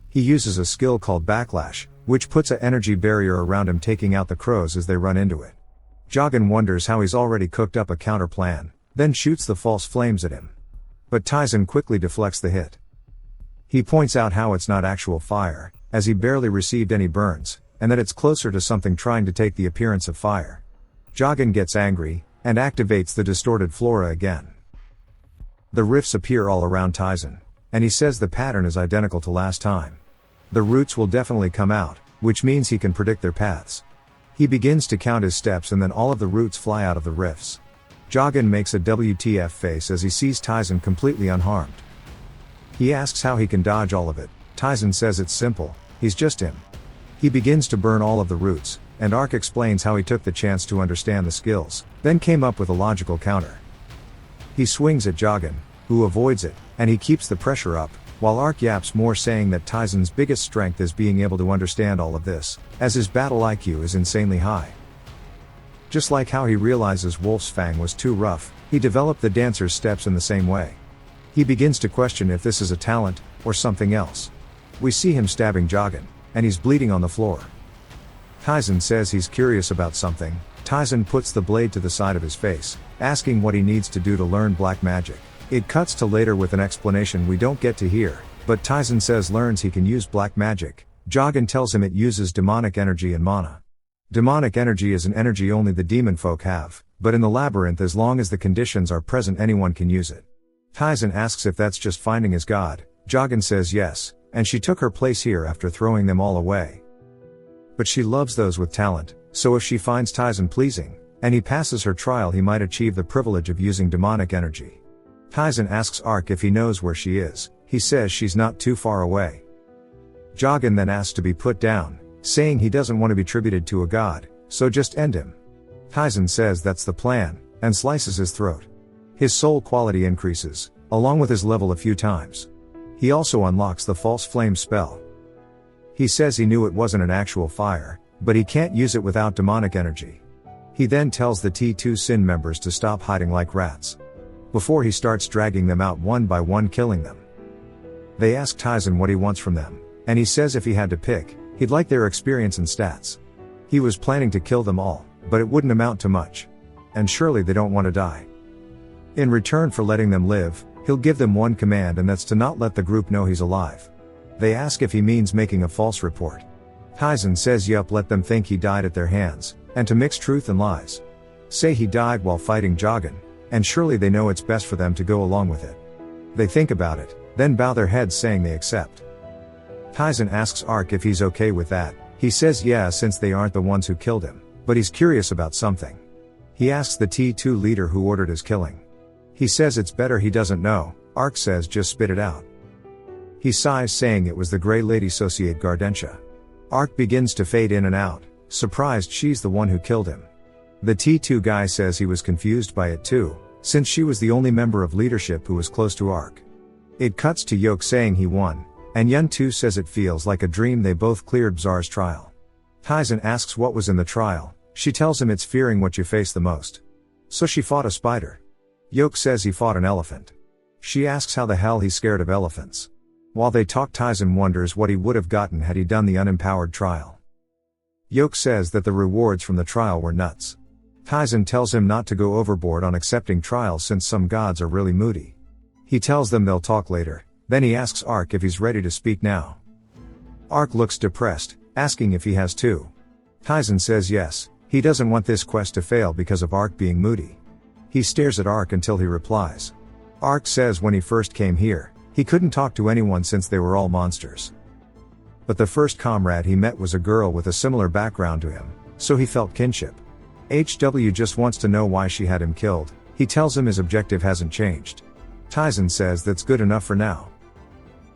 He uses a skill called Backlash, which puts an energy barrier around him, taking out the crows as they run into it. Joggin wonders how he's already cooked up a counter plan, then shoots the false flames at him. But Tyson quickly deflects the hit. He points out how it's not actual fire, as he barely received any burns, and that it's closer to something trying to take the appearance of fire. Joggin gets angry, and activates the distorted flora again. The rifts appear all around Tyson, and he says the pattern is identical to last time. The roots will definitely come out, which means he can predict their paths. He begins to count his steps and then all of the roots fly out of the rifts. Joggin makes a WTF face as he sees Tyson completely unharmed. He asks how he can dodge all of it. Tyson says it's simple, he's just him. He begins to burn all of the roots, and Ark explains how he took the chance to understand the skills, then came up with a logical counter. He swings at Joggin, who avoids it, and he keeps the pressure up, while Ark yaps more, saying that Tyson's biggest strength is being able to understand all of this, as his battle IQ is insanely high. Just like how he realizes Wolf's Fang was too rough, he developed the dancer's steps in the same way. He begins to question if this is a talent, or something else. We see him stabbing Joggin, and he's bleeding on the floor. Tyson says he's curious about something. Tyson puts the blade to the side of his face, asking what he needs to do to learn black magic. It cuts to later with an explanation we don't get to hear, but Tyson says learns he can use black magic. Joggin tells him it uses demonic energy and mana. Demonic energy is an energy only the demon folk have, but in the labyrinth as long as the conditions are present anyone can use it. Tyson asks if that's just finding his god. Joggin says yes, and she took her place here after throwing them all away. But she loves those with talent, so if she finds Tyson pleasing, and he passes her trial, he might achieve the privilege of using demonic energy. Tyson asks Ark if he knows where she is. He says she's not too far away. Joggin then asks to be put down, saying he doesn't want to be tributed to a god, so just end him. Tyson says that's the plan, and slices his throat. His soul quality increases, along with his level a few times. He also unlocks the false flame spell. He says he knew it wasn't an actual fire, but he can't use it without demonic energy. He then tells the T2 Sin members to stop hiding like rats, before he starts dragging them out one by one, killing them. They ask Tyson what he wants from them, and he says if he had to pick, he'd like their experience and stats. He was planning to kill them all, but it wouldn't amount to much. And surely they don't want to die. In return for letting them live, he'll give them one command, and that's to not let the group know he's alive. They ask if he means making a false report. Tyson says yup, let them think he died at their hands, and to mix truth and lies. Say he died while fighting Joggin, and surely they know it's best for them to go along with it. They think about it, then bow their heads saying they accept. Tyson asks Ark if he's okay with that. He says yeah, since they aren't the ones who killed him, but he's curious about something. He asks the T2 leader who ordered his killing. He says it's better he doesn't know. Ark says just spit it out. He sighs, saying it was the Grey Lady Sociate Gardentia. Ark begins to fade in and out, surprised she's the one who killed him. The T2 guy says he was confused by it too, since she was the only member of leadership who was close to Ark. It cuts to Yoke saying he won, and Yun too says it feels like a dream they both cleared Bzar's trial. Tyson asks what was in the trial. She tells him it's fearing what you face the most. So she fought a spider. Yoke says he fought an elephant. She asks how the hell he's scared of elephants. While they talk, Tyson wonders what he would have gotten had he done the unempowered trial. Yoke says that the rewards from the trial were nuts. Taizen tells him not to go overboard on accepting trials since some gods are really moody. He tells them they'll talk later, then he asks Ark if he's ready to speak now. Ark looks depressed, asking if he has to. Taizen says yes, he doesn't want this quest to fail because of Ark being moody. He stares at Ark until he replies. Ark says when he first came here, he couldn't talk to anyone since they were all monsters. But the first comrade he met was a girl with a similar background to him, so he felt kinship. HW just wants to know why she had him killed. He tells him his objective hasn't changed. Taizen says that's good enough for now.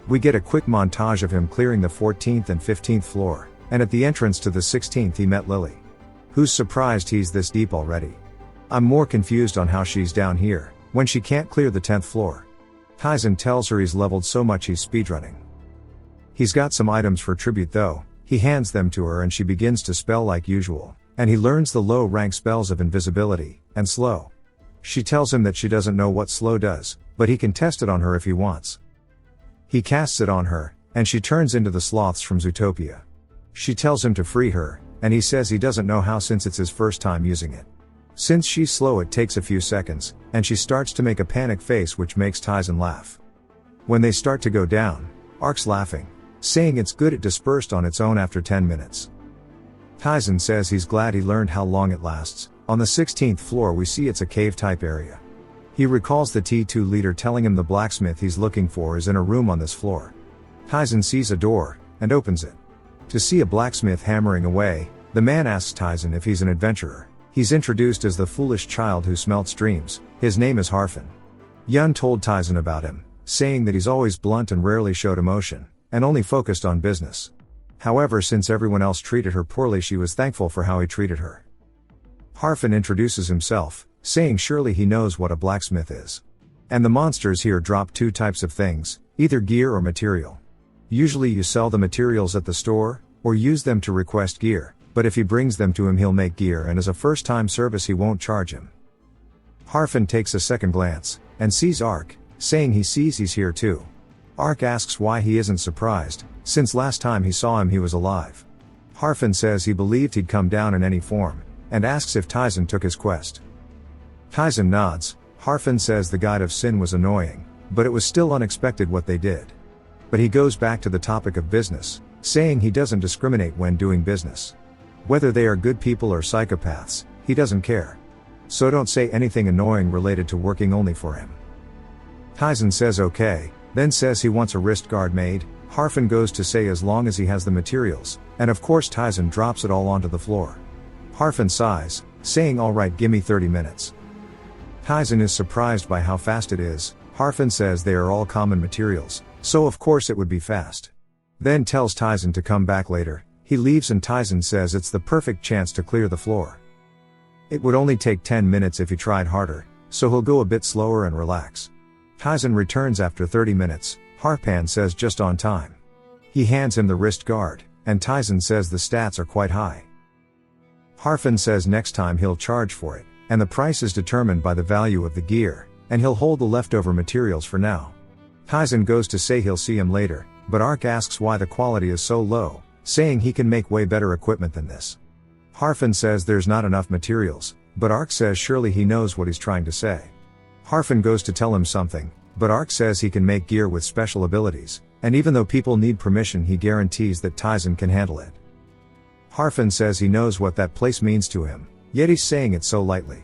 We get a quick montage of him clearing the 14th and 15th floor, and at the entrance to the 16th he met Lily. Who's surprised he's this deep already. I'm more confused on how she's down here, when she can't clear the 10th floor. Taizen tells her he's leveled so much he's speedrunning. He's got some items for tribute though, he hands them to her and she begins to spell like usual, and he learns the low rank spells of invisibility, and slow. She tells him that she doesn't know what slow does, but he can test it on her if he wants. He casts it on her, and she turns into the sloths from Zootopia. She tells him to free her, and he says he doesn't know how since it's his first time using it. Since she's slow it takes a few seconds, and she starts to make a panic face which makes Taizen laugh. When they start to go down, Ark's laughing, saying it's good it dispersed on its own after 10 minutes. Taizen says he's glad he learned how long it lasts. On the 16th floor we see it's a cave-type area. He recalls the T2 leader telling him the blacksmith he's looking for is in a room on this floor. Taizen sees a door, and opens it. To see a blacksmith hammering away, the man asks Taizen if he's an adventurer. He's introduced as the foolish child who smelt streams. His name is Harfin. Yun told Taizen about him, saying that he's always blunt and rarely showed emotion, and only focused on business. However, since everyone else treated her poorly, she was thankful for how he treated her. Harfin introduces himself, saying surely he knows what a blacksmith is. And the monsters here drop two types of things, either gear or material. Usually you sell the materials at the store, or use them to request gear, but if he brings them to him he'll make gear, and as a first-time service he won't charge him. Harfin takes a second glance, and sees Ark, saying he sees he's here too. Ark asks why he isn't surprised, since last time he saw him he was alive. Harfin says he believed he'd come down in any form, and asks if Taizen took his quest. Taizen nods. Harfin says the Guide of Sin was annoying, but it was still unexpected what they did. But he goes back to the topic of business, saying he doesn't discriminate when doing business. Whether they are good people or psychopaths, he doesn't care. So don't say anything annoying related to working only for him. Taizen says okay, then says he wants a wrist guard made. Harfin goes to say as long as he has the materials, and of course Taizen drops it all onto the floor. Harfin sighs, saying alright, gimme 30 minutes. Taizen is surprised by how fast it is. Harfin says they are all common materials, so of course it would be fast. Then tells Taizen to come back later. He leaves and Taizen says it's the perfect chance to clear the floor. It would only take 10 minutes if he tried harder, so he'll go a bit slower and relax. Taizen returns after 30 minutes, Harpan says just on time. He hands him the wrist guard, and Taizen says the stats are quite high. Harfin says next time he'll charge for it, and the price is determined by the value of the gear, and he'll hold the leftover materials for now. Taizen goes to say he'll see him later, but Ark asks why the quality is so low, saying he can make way better equipment than this. Harfin says there's not enough materials, but Ark says surely he knows what he's trying to say. Harfin goes to tell him something, but Ark says he can make gear with special abilities, and even though people need permission he guarantees that Taizen can handle it. Harfin says he knows what that place means to him, yet he's saying it so lightly.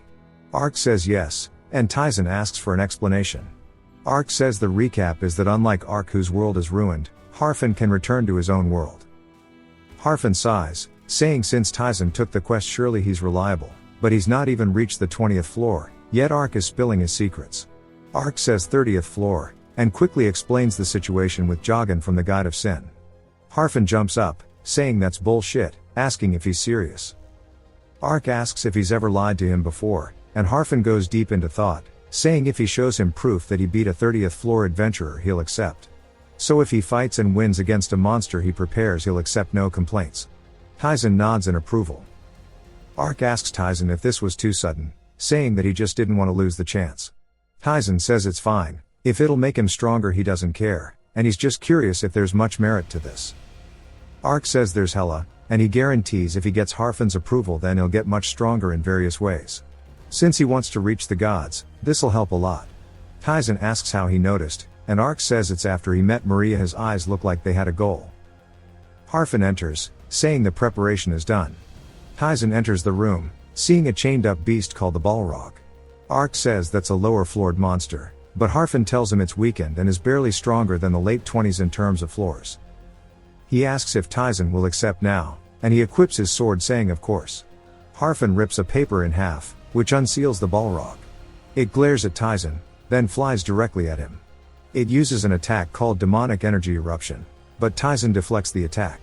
Ark says yes, and Taizen asks for an explanation. Ark says the recap is that unlike Ark whose world is ruined, Harfin can return to his own world. Harfin sighs, saying since Taizen took the quest surely he's reliable, but he's not even reached the 20th floor, yet Ark is spilling his secrets. Ark says 30th floor, and quickly explains the situation with Joggin from the Guide of Sin. Harfin jumps up, saying that's bullshit, asking if he's serious. Ark asks if he's ever lied to him before, and Harfin goes deep into thought, saying if he shows him proof that he beat a 30th floor adventurer he'll accept. So if he fights and wins against a monster he prepares he'll accept no complaints. Taizen nods in approval. Ark asks Taizen if this was too sudden, saying that he just didn't want to lose the chance. Taizen says it's fine, if it'll make him stronger he doesn't care, and he's just curious if there's much merit to this. Ark says there's hella, and he guarantees if he gets Harfin's approval then he'll get much stronger in various ways. Since he wants to reach the gods, this'll help a lot. Taizen asks how he noticed, and Ark says it's after he met Maria his eyes look like they had a goal. Harfin enters, saying the preparation is done. Taizen enters the room, seeing a chained up beast called the Balrog. Ark says that's a lower floored monster, but Harfin tells him it's weakened and is barely stronger than the late 20s in terms of floors. He asks if Taizen will accept now, and he equips his sword saying of course. Harfin rips a paper in half, which unseals the Balrog. It glares at Taizen, then flies directly at him. It uses an attack called Demonic Energy Eruption, but Taizen deflects the attack.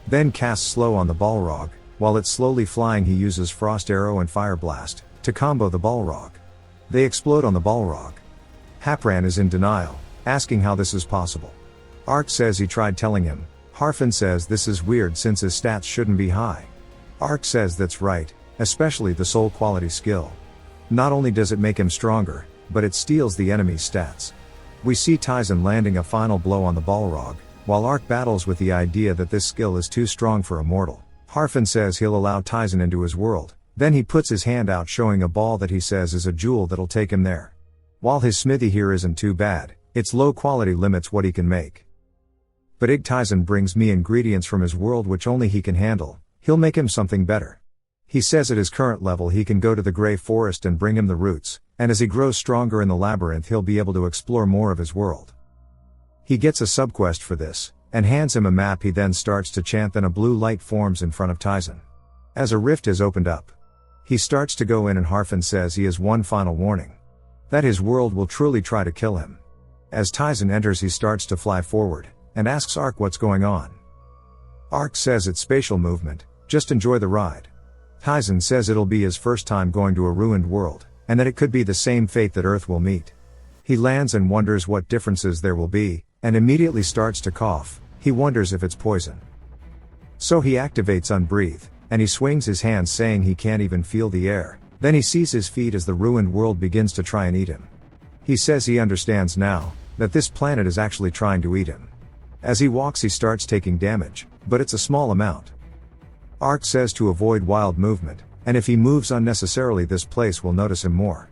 Then casts Slow on the Balrog, while it's slowly flying he uses Frost Arrow and Fire Blast to combo the Balrog. They explode on the Balrog. Hapran is in denial, asking how this is possible. Ark says he tried telling him. Harfin says this is weird since his stats shouldn't be high. Ark says that's right, especially the soul quality skill. Not only does it make him stronger, but it steals the enemy's stats. We see Taizen landing a final blow on the Balrog, while Ark battles with the idea that this skill is too strong for a mortal. Harfin says he'll allow Taizen into his world, then he puts his hand out showing a ball that he says is a jewel that'll take him there. While his smithy here isn't too bad, its low quality limits what he can make. But Taizen brings me ingredients from his world which only he can handle, he'll make him something better. He says at his current level he can go to the Grey Forest and bring him the roots, and as he grows stronger in the labyrinth he'll be able to explore more of his world. He gets a subquest for this, and hands him a map. He then starts to chant, then a blue light forms in front of Taizen. As a rift is opened up, he starts to go in and Harfin says he has one final warning. That his world will truly try to kill him. As Taizen enters he starts to fly forward, and asks Ark what's going on. Ark says it's spatial movement, just enjoy the ride. Taizen says it'll be his first time going to a ruined world, and that it could be the same fate that Earth will meet. He lands and wonders what differences there will be, and immediately starts to cough. He wonders if it's poison. So he activates Unbreathe, and he swings his hands saying he can't even feel the air. Then he sees his feet as the ruined world begins to try and eat him. He says he understands now, that this planet is actually trying to eat him. As he walks he starts taking damage, but it's a small amount. Ark says to avoid wild movement, and if he moves unnecessarily this place will notice him more.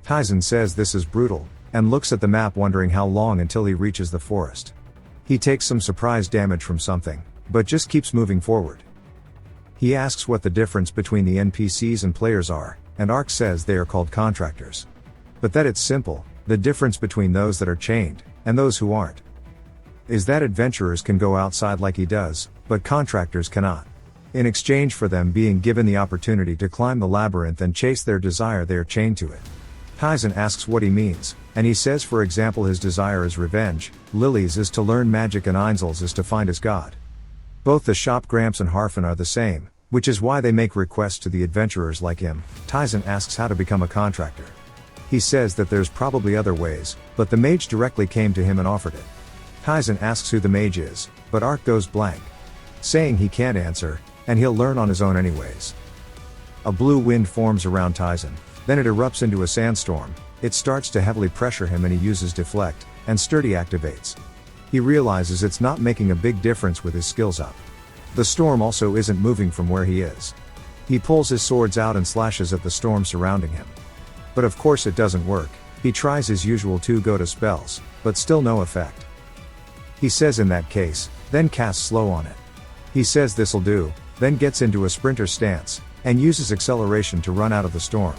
Taizen says this is brutal, and looks at the map wondering how long until he reaches the forest. He takes some surprise damage from something, but just keeps moving forward. He asks what the difference between the NPCs and players are, and Ark says they are called contractors. But that it's simple, the difference between those that are chained, and those who aren't, is that adventurers can go outside like he does, but contractors cannot. In exchange for them being given the opportunity to climb the labyrinth and chase their desire they are chained to it. Taizen asks what he means, and he says for example his desire is revenge, Lily's is to learn magic and Einzel's is to find his god. Both the shop Gramps and Harfin are the same, which is why they make requests to the adventurers like him. Taizen asks how to become a contractor. He says that there's probably other ways, but the mage directly came to him and offered it. Taizen asks who the mage is, but Ark goes blank, saying he can't answer, and he'll learn on his own anyways. A blue wind forms around Taizen, then it erupts into a sandstorm. It starts to heavily pressure him and he uses Deflect, and Sturdy activates. He realizes it's not making a big difference with his skills up. The storm also isn't moving from where he is. He pulls his swords out and slashes at the storm surrounding him. But of course it doesn't work. He tries his usual 2 go to spells, but still no effect. He says in that case, then casts Slow on it. He says this'll do, then gets into a sprinter stance, and uses acceleration to run out of the storm.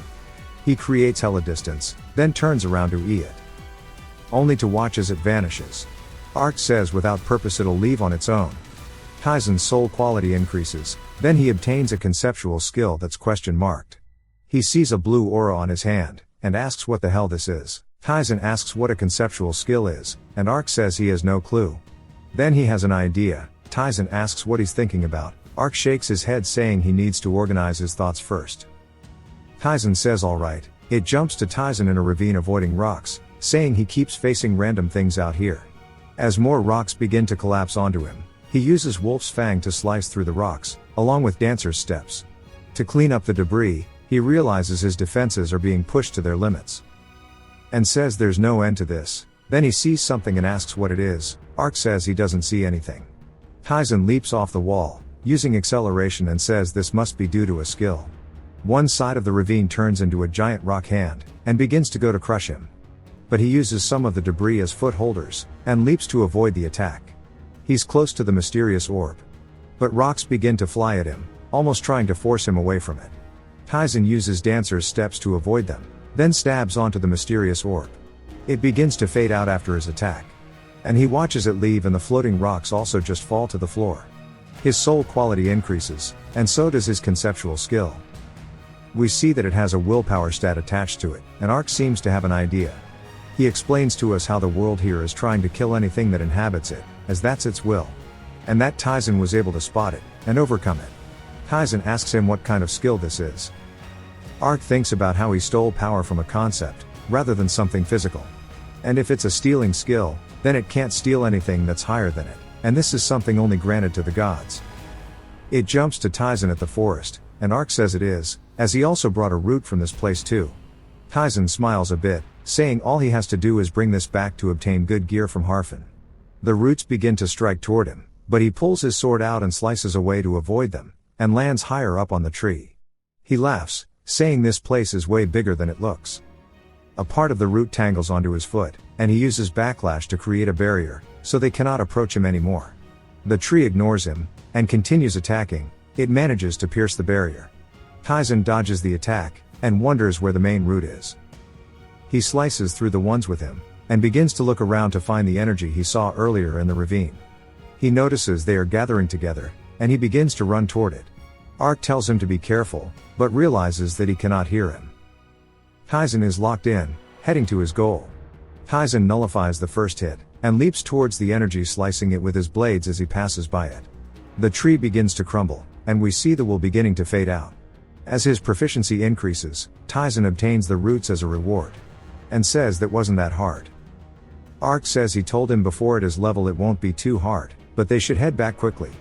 He creates hella distance, then turns around to eat it, only to watch as it vanishes. Ark says without purpose it'll leave on its own. Taizen's soul quality increases, then he obtains a conceptual skill that's question marked. He sees a blue aura on his hand, and asks what the hell this is. Taizen asks what a conceptual skill is, and Ark says he has no clue. Then he has an idea. Taizen asks what he's thinking about. Ark shakes his head saying he needs to organize his thoughts first. Taizen says alright. It jumps to Taizen in a ravine avoiding rocks, saying he keeps facing random things out here. As more rocks begin to collapse onto him, he uses Wolf's Fang to slice through the rocks, along with Dancer's Steps. To clean up the debris, he realizes his defenses are being pushed to their limits, and says there's no end to this. Then he sees something and asks what it is. Ark says he doesn't see anything. Taizen leaps off the wall, using acceleration, and says this must be due to a skill. One side of the ravine turns into a giant rock hand, and begins to go to crush him. But he uses some of the debris as footholders, and leaps to avoid the attack. He's close to the mysterious orb. But rocks begin to fly at him, almost trying to force him away from it. Taizen uses dancer's steps to avoid them, then stabs onto the mysterious orb. It begins to fade out after his attack. And he watches it leave, and the floating rocks also just fall to the floor. His soul quality increases, and so does his conceptual skill. We see that it has a willpower stat attached to it, and Arc seems to have an idea. He explains to us how the world here is trying to kill anything that inhabits it, as that's its will. And that Taizen was able to spot it, and overcome it. Taizen asks him what kind of skill this is. Arc thinks about how he stole power from a concept, rather than something physical. And if it's a stealing skill, then it can't steal anything that's higher than it, and this is something only granted to the gods. It jumps to Taizen at the forest, and Arc says it is, as he also brought a root from this place too. Taizen smiles a bit, saying all he has to do is bring this back to obtain good gear from Harfin. The roots begin to strike toward him, but he pulls his sword out and slices away to avoid them, and lands higher up on the tree. He laughs, saying this place is way bigger than it looks. A part of the root tangles onto his foot, and he uses backlash to create a barrier, so they cannot approach him anymore. The tree ignores him, and continues attacking. It manages to pierce the barrier. Taizen dodges the attack, and wonders where the main root is. He slices through the ones with him, and begins to look around to find the energy he saw earlier in the ravine. He notices they are gathering together, and he begins to run toward it. Arc tells him to be careful, but realizes that he cannot hear him. Taizen is locked in, heading to his goal. Taizen nullifies the first hit, and leaps towards the energy, slicing it with his blades as he passes by it. The tree begins to crumble, and we see the will beginning to fade out. As his proficiency increases, Taizen obtains the roots as a reward. And says that wasn't that hard. Arc says he told him before at his level it won't be too hard, but they should head back quickly.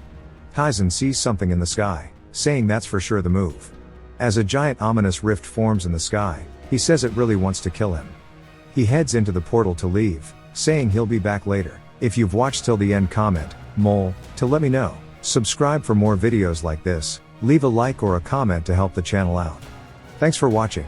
Taizen sees something in the sky, saying that's for sure the move. As a giant ominous rift forms in the sky, he says it really wants to kill him. He heads into the portal to leave, saying he'll be back later. If you've watched till the end, comment, mole, to let me know. Subscribe for more videos like this, leave a like or a comment to help the channel out. Thanks for watching.